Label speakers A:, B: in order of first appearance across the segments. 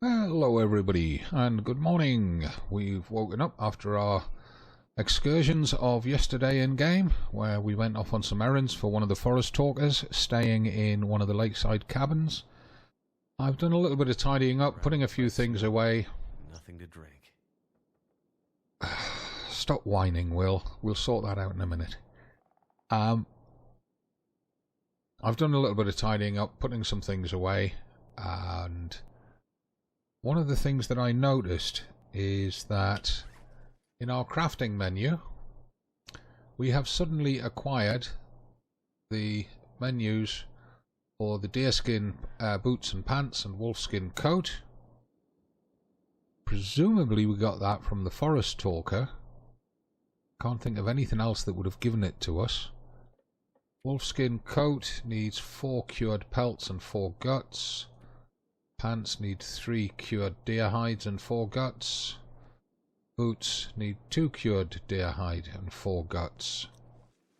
A: Hello everybody and good morning. We've woken up after our excursions of yesterday in game, where we went off on some errands for one of the forest talkers, staying in one of the lakeside cabins. I've done a little bit of tidying up, putting a few things away.
B: Nothing to drink.
A: Stop whining, Will. We'll sort that out in a minute. I've done a little bit of tidying up, putting some things away, and one of the things that I noticed is that in our crafting menu we have suddenly acquired the menus for the deerskin boots and pants and wolfskin coat. Presumably we got that from the forest talker. Can't think of anything else that would have given it to us. Wolfskin coat needs 4 cured pelts and 4 guts. Pants need 3 cured deer hides and 4 guts. Boots need 2 cured deer hide and 4 guts.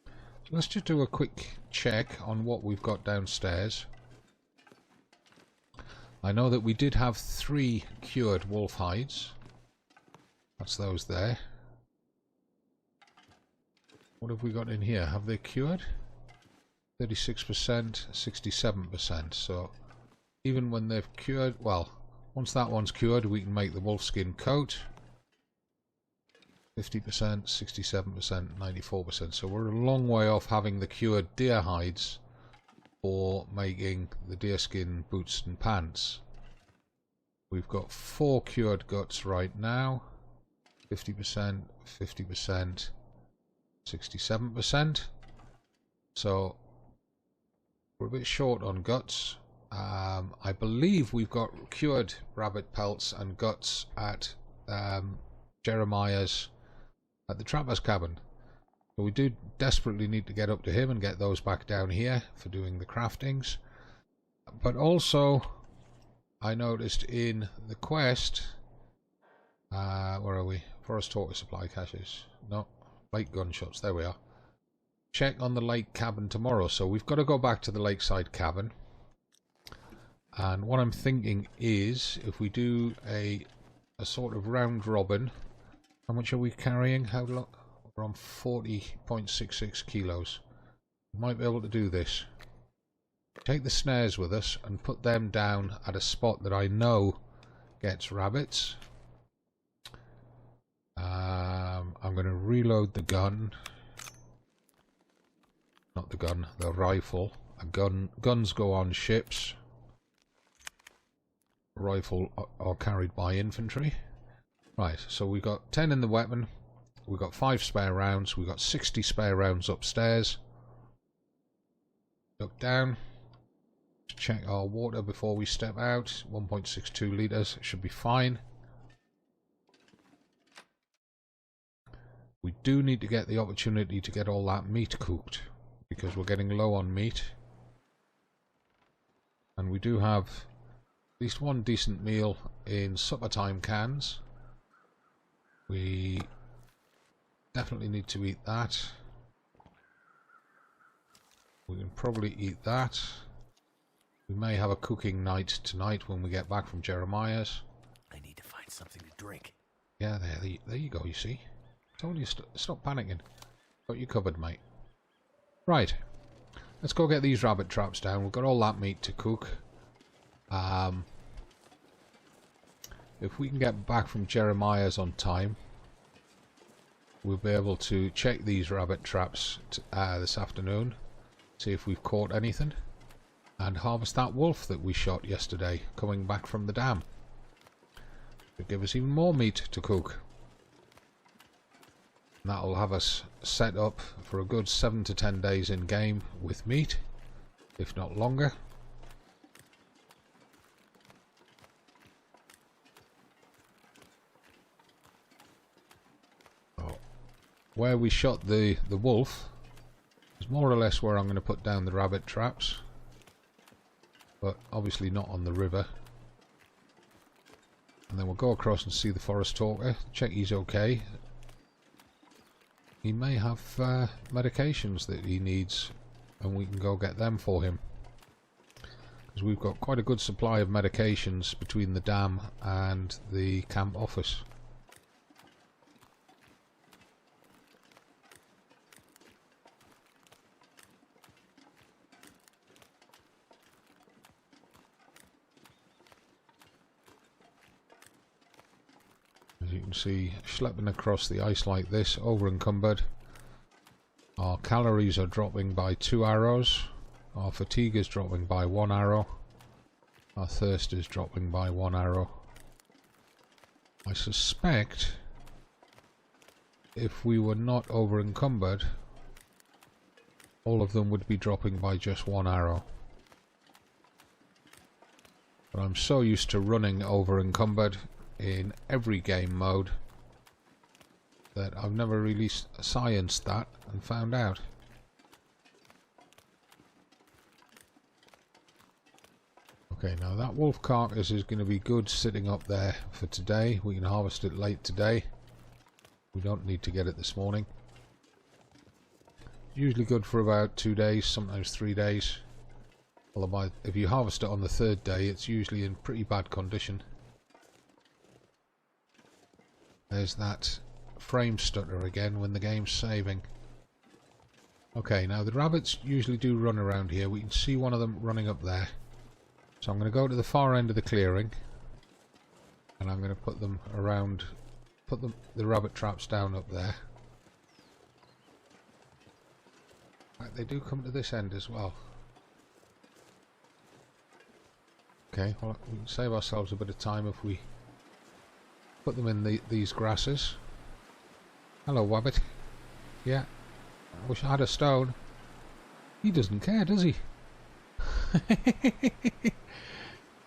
A: So let's just do a quick check on what we've got downstairs. I know that we did have 3 cured wolf hides. That's those there. What have we got in here? Have they cured? 36%, 67%. So even when they've cured, well, once that one's cured, we can make the wolfskin coat. 50%, 67%, 94%. So we're a long way off having the cured deer hides for making the deerskin boots and pants. We've got 4 cured guts right now. 50%, 50%, 67%. So we're a bit short on guts. I believe we've got cured rabbit pelts and guts at Jeremiah's at the trapper's cabin. So we do desperately need to get up to him and get those back down here for doing the craftings. But also, I noticed in the quest, where are we? Forest talker supply caches. No, lake gunshots. There we are. Check on the lake cabin tomorrow. So we've got to go back to the lakeside cabin. And what I'm thinking is, if we do a sort of round robin, how much are we carrying? How long? We're on 40.66 kilos. We might be able to do this. Take the snares with us and put them down at a spot that I know gets rabbits. I'm going to reload the gun. Not the gun, the rifle. Guns go on ships. Rifle are carried by infantry. Right, so we got 10 in the weapon. We got 5 spare rounds. We got 60 spare rounds upstairs. Look down. Check our water before we step out. 1.62 litres should be fine. We do need to get the opportunity to get all that meat cooked, because we're getting low on meat. And we do have at least one decent meal in supper time cans. We definitely need to eat that. We can probably eat that. We may have a cooking night tonight when we get back from Jeremiah's.
B: I need to find something to drink.
A: Yeah, there you go, you see. I told you, stop panicking. Got you covered, mate. Right. Let's go get these rabbit traps down. We've got all that meat to cook. If we can get back from Jeremiah's on time, we'll be able to check these rabbit traps this afternoon, see if we've caught anything, and harvest that wolf that we shot yesterday coming back from the dam. It'll give us even more meat to cook. And that'll have us set up for a good 7 to 10 days in game with meat, if not longer. Where we shot the wolf is more or less where I'm going to put down the rabbit traps, but obviously not on the river. And then we'll go across and see the forest talker, check he's okay. He may have medications that he needs, and we can go get them for him. because we've got quite a good supply of medications between the dam and the camp office. As you can see, schlepping across the ice like this, over encumbered. Our calories are dropping by 2 arrows. Our fatigue is dropping by 1 arrow. Our thirst is dropping by 1 arrow. I suspect if we were not over encumbered, all of them would be dropping by just 1 arrow. But I'm so used to running over encumbered in every game mode that I've never really scienced that and found out. Okay, now that wolf carcass is going to be good sitting up there for today. We can harvest it late today. We don't need to get it this morning. Usually good for about 2 days, sometimes 3 days. Although if you harvest it on the 3rd day, it's usually in pretty bad condition. There's that frame stutter again when the game's saving. Okay, now the rabbits usually do run around here. We can see one of them running up there. So I'm going to go to the far end of the clearing, and I'm going to put them around, put the rabbit traps down up there. Right, they do come to this end as well. Okay, well, we can save ourselves a bit of time if we put them in these grasses. Hello, Wabbit. Yeah, I wish I had a stone. He doesn't care, does he?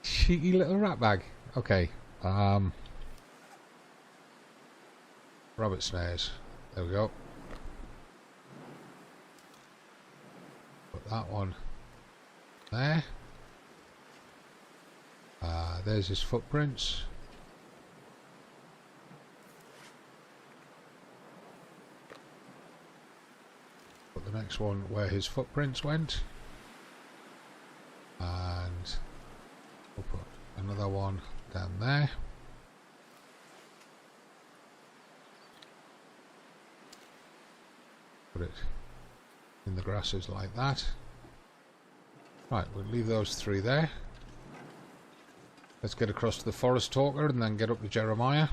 A: Cheeky little rat bag. Okay. Rabbit snares. There we go. Put that one there. There's his footprints. Put the next one where his footprints went. And we'll put another one down there. Put it in the grasses like that. Right, we'll leave those 3 there. Let's get across to the forest talker and then get up to Jeremiah.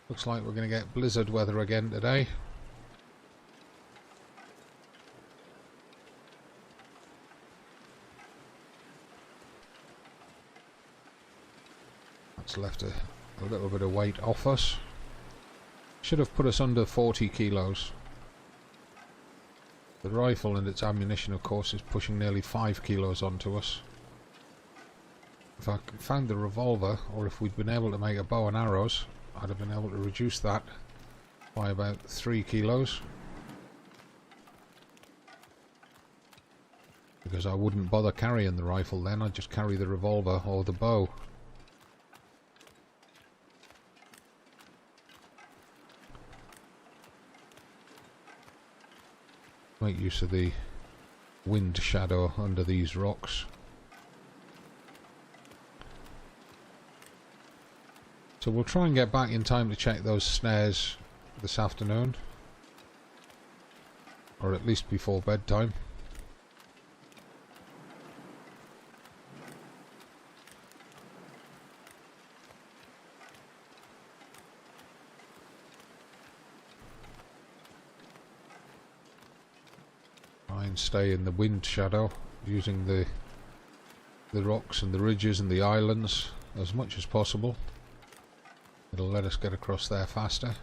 A: Looks like we're going to get blizzard weather again today. That's left a little bit of weight off us. Should have put us under 40 kilos. The rifle and its ammunition, of course, is pushing nearly 5 kilos onto us. If I found the revolver, or if we'd been able to make a bow and arrows, I'd have been able to reduce that by about 3 kilos. Because I wouldn't bother carrying the rifle then, I'd just carry the revolver or the bow. Make use of the wind shadow under these rocks. So we'll try and get back in time to check those snares this afternoon, or at least before bedtime. Try and stay in the wind shadow using the rocks and the ridges and the islands as much as possible. It'll let us get across there faster.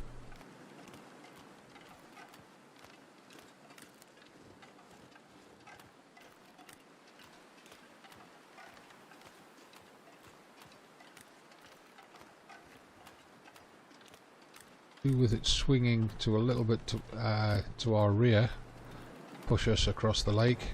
A: With it swinging to a little bit to our rear, push us across the lake.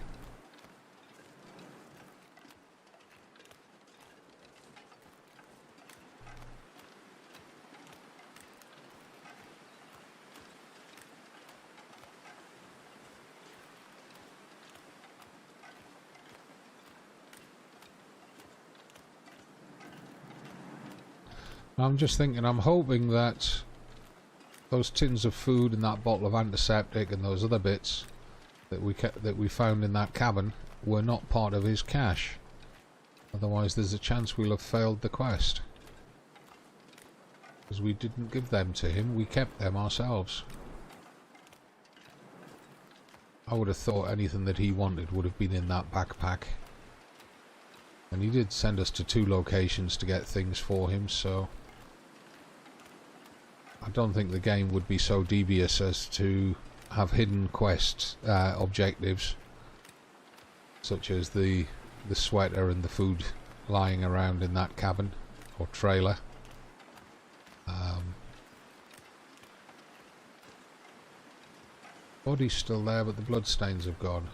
A: I'm just thinking, I'm hoping that those tins of food and that bottle of antiseptic and those other bits that we found in that cabin were not part of his cache. Otherwise there's a chance we'll have failed the quest. Because we didn't give them to him, we kept them ourselves. I would have thought anything that he wanted would have been in that backpack. And he did send us to 2 locations to get things for him, so I don't think the game would be so devious as to have hidden quest objectives, such as the sweater and the food lying around in that cabin or trailer. Body's still there, but the bloodstains have gone.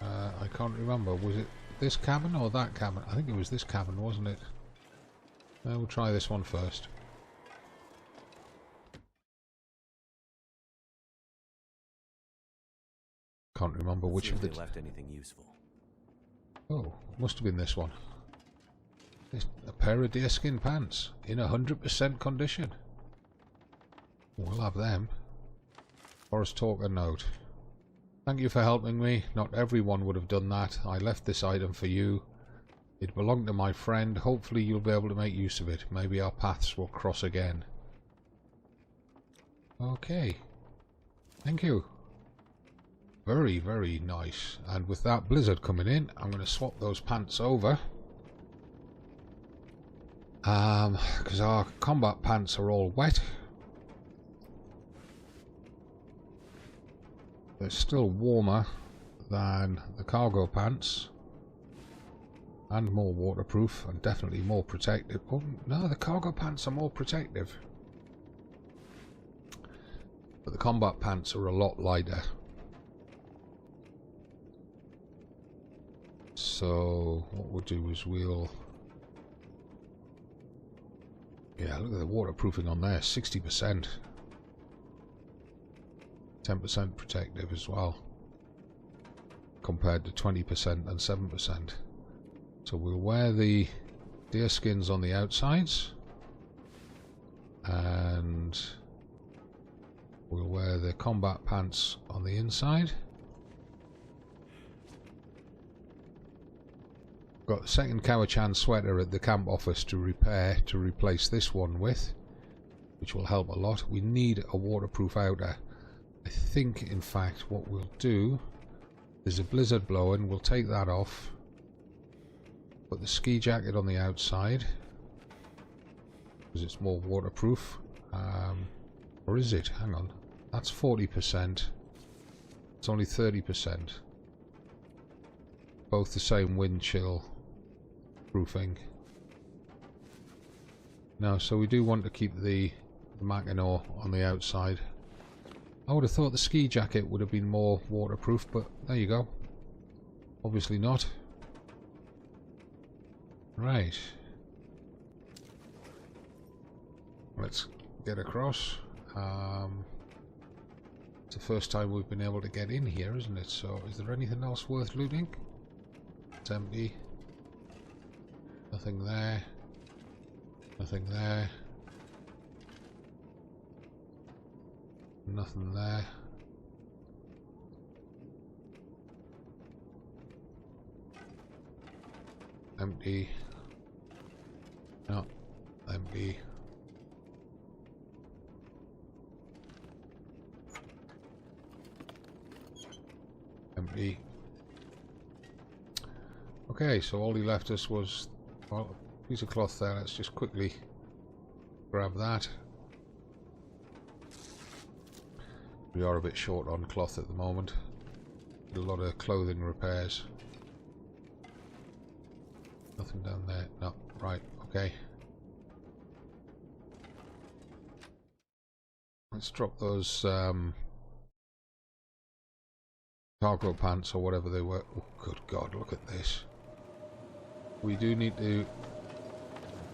A: I can't remember, was it this cabin or that cabin? I think it was this cabin, wasn't it? We'll try this one first. Can't remember which of the...
B: left anything useful.
A: Oh, must have been this one. A pair of deerskin pants in 100% condition. We'll have them. Forest Talker note. Thank you for helping me. Not everyone would have done that. I left this item for you. It belonged to my friend. Hopefully you'll be able to make use of it. Maybe our paths will cross again. Okay. Thank you. Very, very nice. And with that blizzard coming in, I'm going to swap those pants over. Because our combat pants are all wet. They're still warmer than the cargo pants. And more waterproof and definitely more protective. Oh, no, the cargo pants are more protective. But the combat pants are a lot lighter. So what we'll do is we'll... Yeah, look at the waterproofing on there, 60%. 10% protective as well. Compared to 20% and 7%. So we'll wear the deer skins on the outsides. And we'll wear the combat pants on the inside. Got the second Cowichan sweater at the camp office to repair to replace this one with, which will help a lot. We need a waterproof outer. I think, in fact, what we'll do, there's a blizzard blowing, we'll take that off, put the ski jacket on the outside, because it's more waterproof. Or is it? Hang on. That's 40%. It's only 30%. Both the same wind chill proofing. No, so we do want to keep the Mackinac on the outside. I would have thought the ski jacket would have been more waterproof, but there you go. Obviously not. Right. Let's get across. It's the first time we've been able to get in here, isn't it? So, is there anything else worth looting? It's empty. Nothing there. Nothing there. Nothing there. Empty. No. Empty. Empty. Okay, so all he left us was, well, a piece of cloth there. Let's just quickly grab that. We are a bit short on cloth at the moment. Did a lot of clothing repairs. Nothing down there. No, right, okay. Let's drop those cargo pants or whatever they were. Oh, good God, look at this. We do need to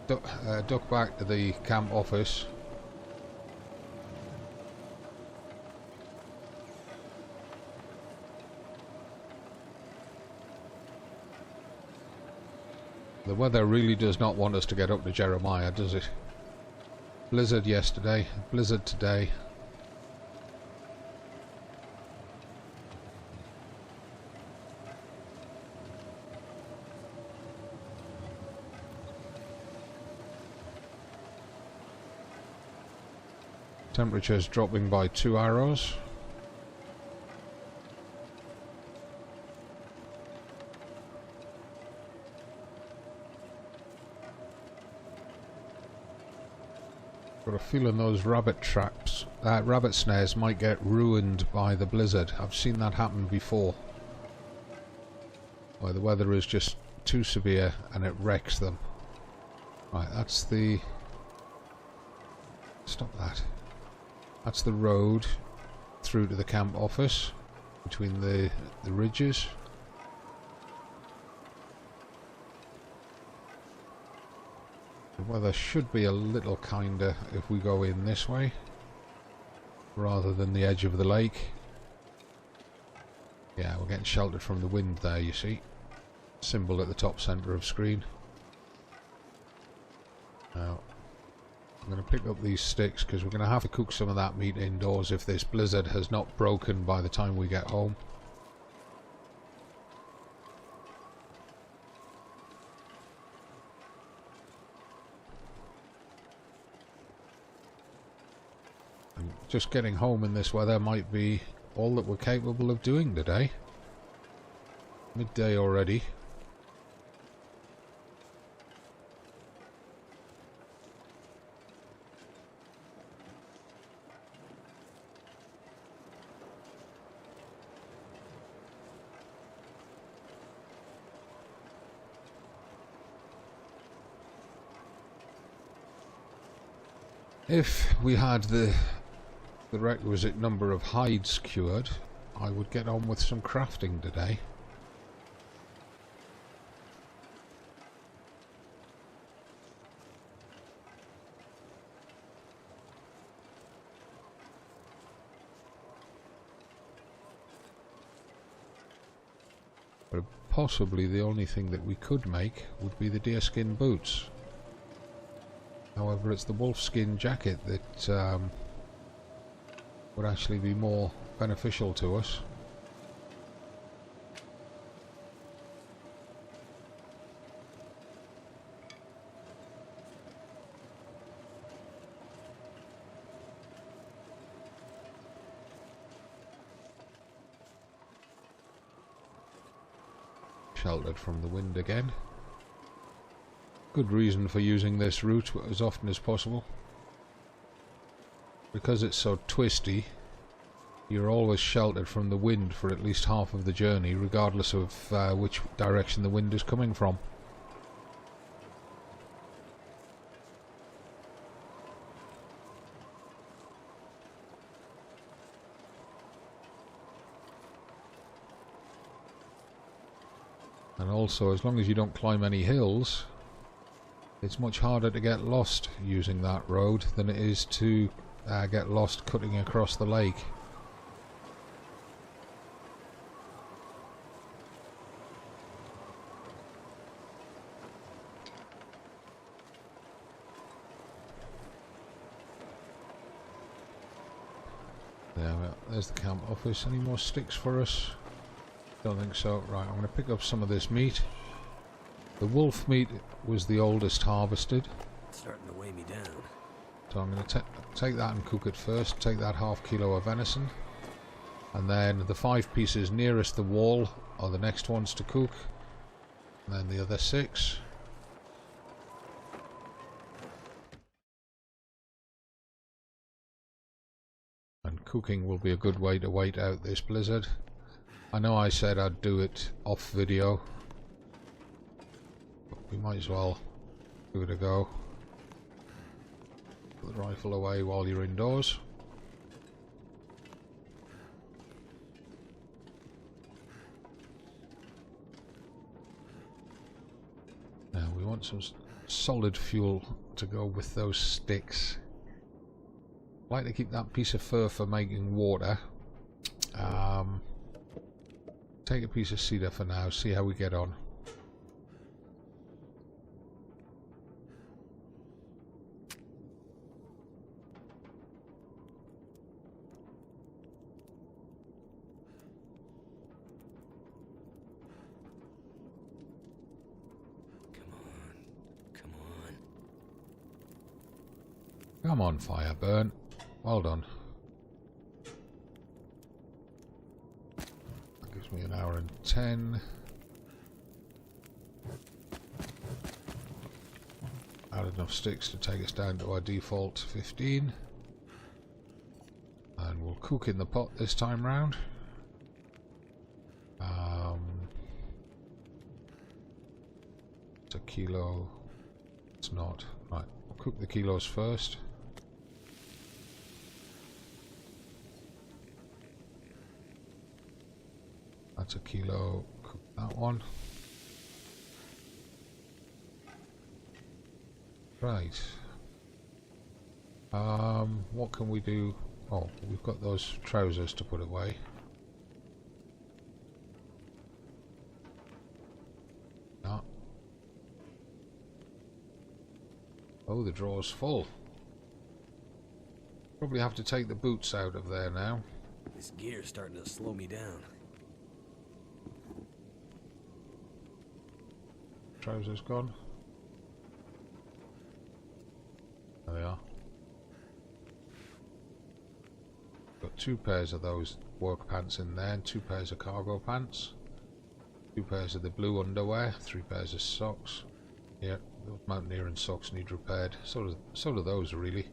A: duck back to the camp office. The weather really does not want us to get up to Jeremiah, does it? Blizzard yesterday, blizzard today. Temperatures dropping by 2 arrows. Got a feeling those rabbit traps, rabbit snares might get ruined by the blizzard. I've seen that happen before, where the weather is just too severe and it wrecks them. Right, that's the... Stop that. That's the road through to the camp office between the ridges. The weather should be a little kinder if we go in this way rather than the edge of the lake. Yeah, we're getting sheltered from the wind there, you see. Symbol at the top centre of screen. Now, I'm going to pick up these sticks because we're going to have to cook some of that meat indoors if this blizzard has not broken by the time we get home. And just getting home in this weather might be all that we're capable of doing today. Midday already. If we had the requisite number of hides cured, I would get on with some crafting today. But possibly the only thing that we could make would be the deerskin boots. However, it's the wolfskin jacket that would actually be more beneficial to us. Sheltered from the wind again. Good reason for using this route as often as possible. Because it's so twisty, you're always sheltered from the wind for at least half of the journey, regardless of which direction the wind is coming from. And also, as long as you don't climb any hills, it's much harder to get lost using that road than it is to get lost cutting across the lake. There's the camp office. Any more sticks for us? Don't think so. Right, I'm going to pick up some of this meat. The wolf meat was the oldest harvested.
B: It's starting to weigh me down.
A: So I'm going to take that and cook it first. Take that ½ kilo of venison. And then the 5 pieces nearest the wall are the next ones to cook. And then the other 6. And cooking will be a good way to wait out this blizzard. I know I said I'd do it off video, but we might as well give it a go. Put the rifle away while you're indoors. Now we want some solid fuel to go with those sticks. I like to keep that piece of fur for making water. Take a piece of cedar for now, see how we get on. Come on, fire burn. Well done. That gives me an hour and 10. Add enough sticks to take us down to our default 15. And we'll cook in the pot this time round. It's a kilo. It's not. Right, we'll cook the kilos first. That's a kilo. Cook that one. Right. What can we do? Oh, we've got those trousers to put away. No. Oh, the drawer's full. Probably have to take the boots out of there now.
B: This gear's starting to slow me down.
A: Trousers gone. There they are. Got 2 pairs of those work pants in there and 2 pairs of cargo pants. 2 pairs of the blue underwear, 3 pairs of socks. Yeah, those mountaineering socks need repaired. So do those really.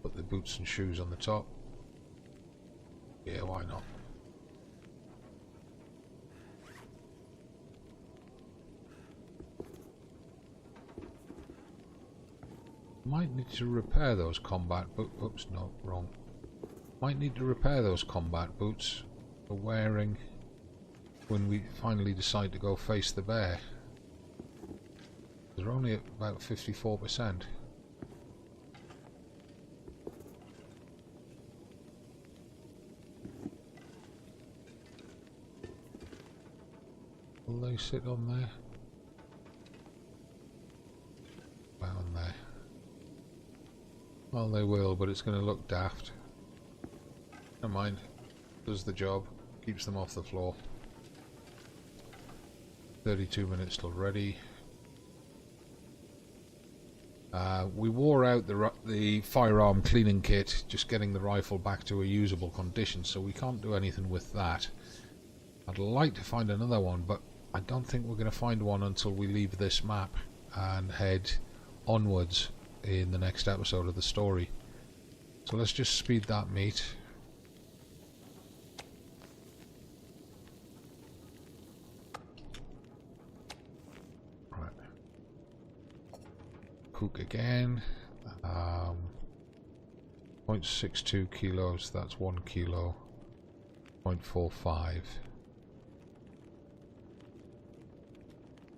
A: Put the boots and shoes on the top. Yeah, why not? Might need to repair those combat boots. Oops, no, wrong. Might need to repair those combat boots for wearing when we finally decide to go face the bear. They're only at about 54%. Will they sit on there? About on there. Well, they will, but it's going to look daft. Never mind. Does the job. Keeps them off the floor. 32 minutes till ready. We wore out the firearm cleaning kit, just getting the rifle back to a usable condition, so we can't do anything with that. I'd like to find another one, but I don't think we're going to find one until we leave this map and head onwards in the next episode of the story. So let's just speed that meat. Right. Cook again. 0.62 kilos, that's 1 kilo. 0.45.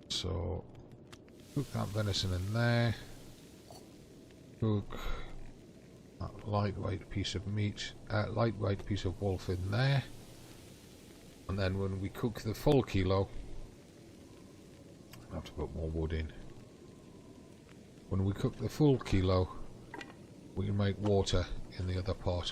A: So cook that venison in there. Cook that lightweight piece of meat, lightweight piece of wolf in there. And then when we cook the full kilo, I have to put more wood in. When we cook the full kilo, we can make water in the other pot.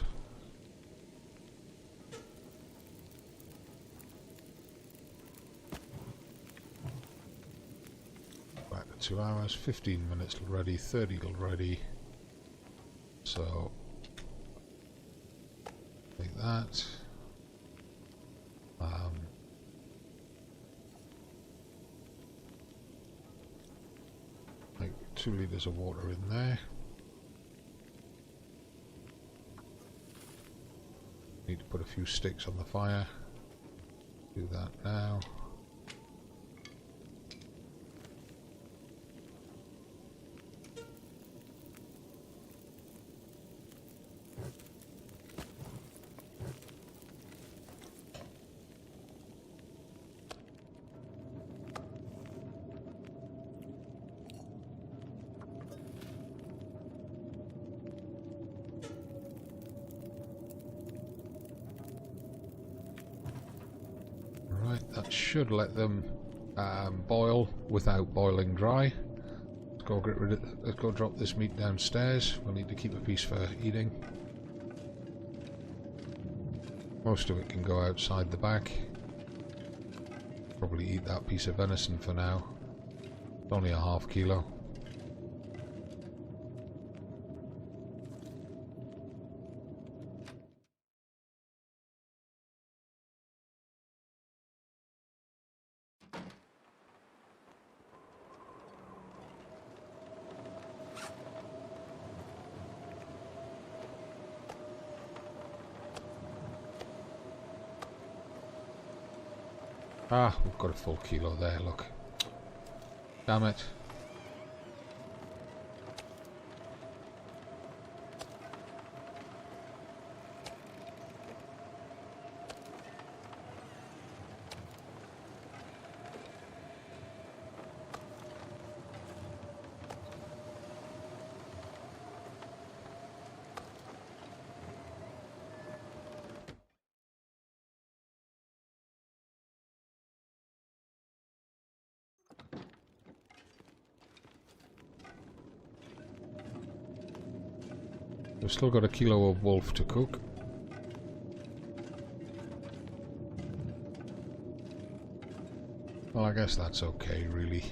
A: Back to 2 hours, 15 minutes till ready, 30 till ready. So, like that. Like 2 litres of water in there. Need to put a few sticks on the fire. Do that now. That should let them boil without boiling dry. Let's go drop this meat downstairs. We'll need to keep a piece for eating. Most of it can go outside the back. Probably eat that piece of venison for now. Only a half kilo. Ah, we've got a full kilo there, look. Damn it. We've still got a kilo of wolf to cook. Well, I guess that's okay, really.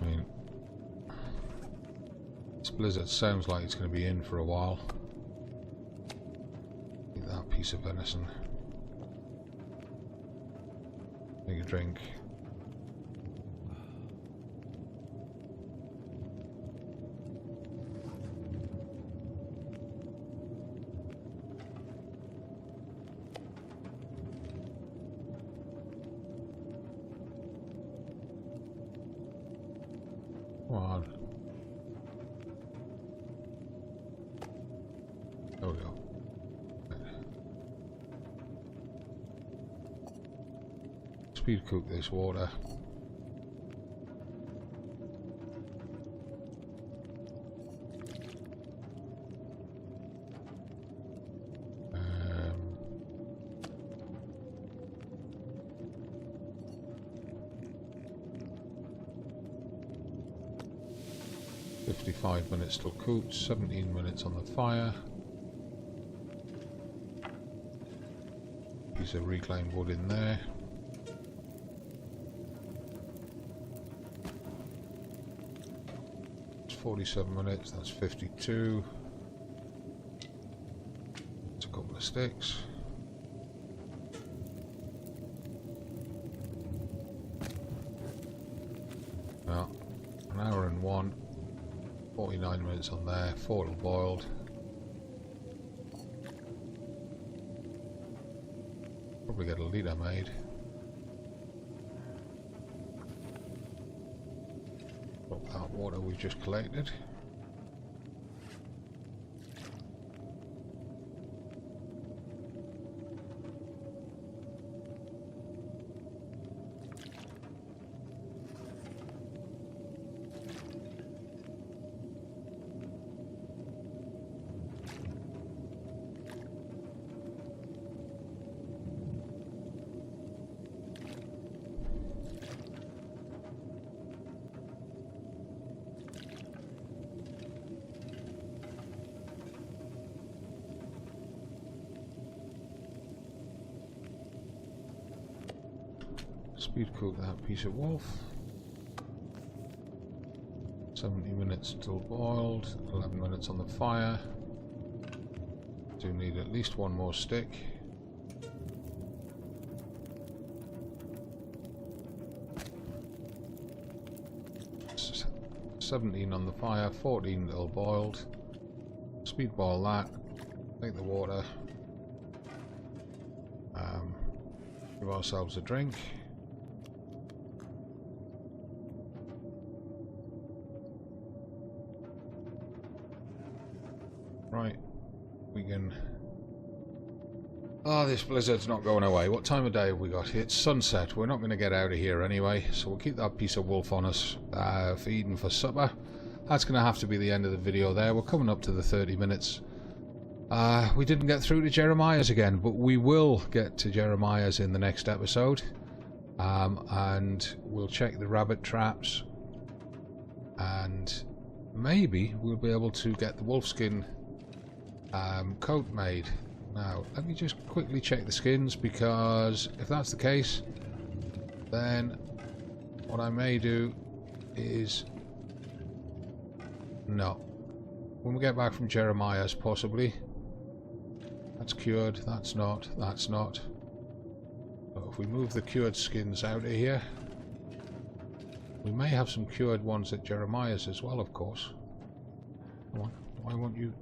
A: I mean, this blizzard sounds like it's going to be in for a while. Eat that piece of venison. Make a drink. Come on. There we go. Speed cook this water. Minutes till cooked, 17 minutes on the fire. Piece of reclaimed wood in there. It's 47 minutes, that's 52. It's a couple of sticks. Well, an hour and 49 minutes on there, 4 boiled. Probably get a litre made. Drop that water we just collected. Speed cook that piece of wolf. 70 minutes till boiled, 11 minutes on the fire. Do need at least one more stick. S 17 on the fire, 14 till boiled. Speed boil that, take the water, give ourselves a drink. Right, we can... Oh, this blizzard's not going away. What time of day have we got? It's sunset. We're not going to get out of here anyway, so we'll keep that piece of wolf on us for eating for supper. That's going to have to be the end of the video there. We're coming up to the 30 minutes. We didn't get through to Jeremiah's again, but we will get to Jeremiah's in the next episode. And we'll check the rabbit traps. And maybe we'll be able to get the wolfskin coat made. Now, let me just quickly check the skins, because if that's the case, then what I may do is... No. When we get back from Jeremiah's, possibly. That's cured, that's not, that's not. So if we move the cured skins out of here, we may have some cured ones at Jeremiah's as well, of course. Come on, why won't you...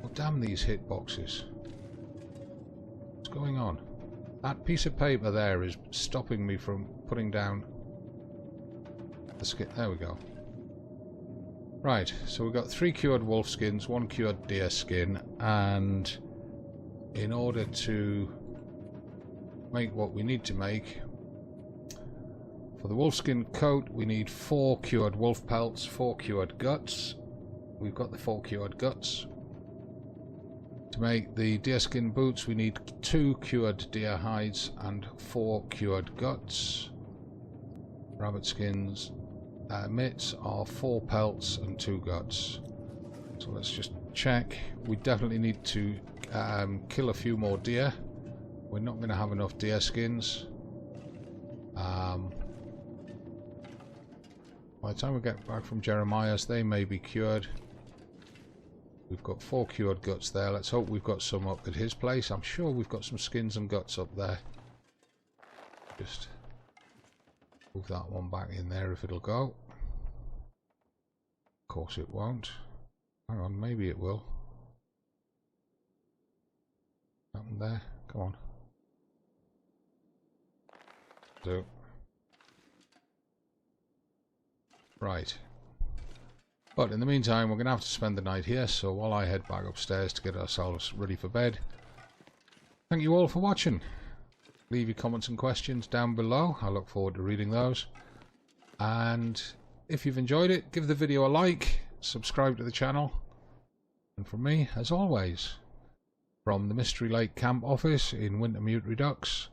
A: Oh, damn these hitboxes. What's going on? That piece of paper there is stopping me from putting down the skin. There we go. Right, so we've got 3 cured wolf skins, 1 cured deer skin, and in order to make what we need to make, for the wolfskin coat we need 4 cured wolf pelts, 4 cured guts. We've got the 4 cured guts. To make the deerskin boots we need 2 cured deer hides and 4 cured guts. Rabbit skins mitts are 4 pelts and 2 guts. So let's just check. We definitely need to kill a few more deer. We're not going to have enough deer skins. By the time we get back from Jeremiah's, they may be cured. We've got 4 cured guts there. Let's hope we've got some up at his place. I'm sure we've got some skins and guts up there. Just move that one back in there if it'll go. Of course it won't. Hang on, maybe it will. Nothing there. Come on. So. Right. But in the meantime, we're going to have to spend the night here, so while I head back upstairs to get ourselves ready for bed, thank you all for watching. Leave your comments and questions down below. I look forward to reading those. And if you've enjoyed it, give the video a like, subscribe to the channel. And from me, as always, from the Mystery Lake Camp office in Wintermute Redux,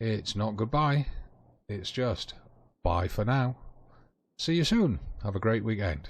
A: it's not goodbye, it's just bye for now. See you soon. Have a great weekend.